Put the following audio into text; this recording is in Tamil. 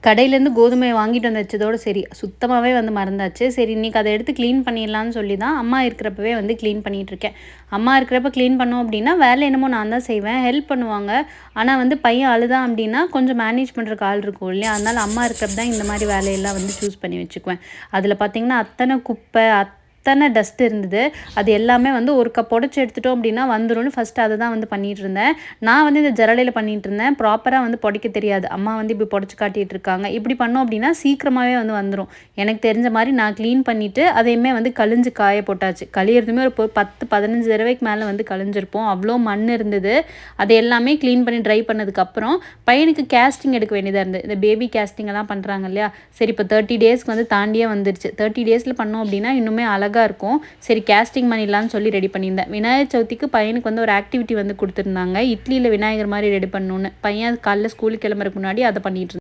கடையிலேருந்து கோதுமையை வாங்கிட்டு வந்து வச்சதோடு சரி சுத்தமாகவே வந்து மறந்தாச்சு. சரி இன்றைக்கி அதை எடுத்து க்ளீன் பண்ணிடலான்னு சொல்லி தான் அம்மா இருக்கிறப்பவே வந்து க்ளீன் பண்ணிகிட்ருக்கேன். அம்மா இருக்கிறப்ப க்ளீன் பண்ணோம் அப்படின்னா வேலை என்னமோ நான் தான் செய்வேன், ஹெல்ப் பண்ணுவாங்க. ஆனால் வந்து பையன் அழுதான் அப்படின்னா கொஞ்சம் மேனேஜ் பண்ணுறக்கு ஆள் இருக்கும் இல்லையா, அதனால் அம்மா இருக்கிறப்ப தான் இந்த மாதிரி வேலையெல்லாம் வந்து சூஸ் பண்ணி வச்சுக்குவேன். அதில் பார்த்திங்கன்னா அத்தனை குப்பை அத்தனை டஸ்ட் இருந்தது. அது எல்லாமே வந்து ஒரு கப் உடச்சி எடுத்துட்டோம் அப்படின்னா வந்துரும்னு ஃபஸ்ட்டு அதை தான் வந்து பண்ணிகிட்டு இருந்தேன். நான் வந்து இந்த ஜரடையில் பண்ணிகிட்டு இருந்தேன். ப்ராப்பராக வந்து புடைக்க தெரியாது. அம்மா வந்து இப்படி புடச்சி காட்டிகிட்டு இருக்காங்க. இப்படி பண்ணோம் அப்படின்னா சீக்கிரமாகவே வந்து வந்துடும். எனக்கு தெரிஞ்ச மாதிரி நான் க்ளீன் பண்ணிவிட்டு அதையுமே வந்து கழிஞ்சு காய போட்டாச்சு. கழியிறதுமே ஒரு 10-15 தடவைக்கு மேலே வந்து கழிஞ்சிருப்போம். அவ்வளோ மண் இருந்தது. அதை எல்லாமே க்ளீன் பண்ணி ட்ரை பண்ணதுக்கப்புறம் பையனுக்கு கேஸ்டிங் எடுக்க வேண்டியதாக இருந்தது. இந்த பேபி கேஸ்டிங் எல்லாம் பண்ணுறாங்க இல்லையா, சரி இப்போ 30 டேஸ்க்கு வந்து தாண்டியே வந்துருச்சு. 30 டேஸில் பண்ணோம் அப்படின்னா இன்னுமே அழகாக இருக்கும். சரி கேஸ்டிங் பண்ணிடலான்னு சொல்லி ரெடி பண்ணியிருந்தேன். விநாயகர் சதுர்த்திக்கு பையனுக்கு வந்து ஒரு ஆக்டிவிட்டி வந்து கொடுத்துருந்தாங்க. இட்லியில் விநாயகர் மாதிரி ரெடி பண்ணணுன்னு. பையன் காலைல ஸ்கூலுக்கு கிளம்புறதுக்கு முன்னாடி அதை பண்ணிட்டு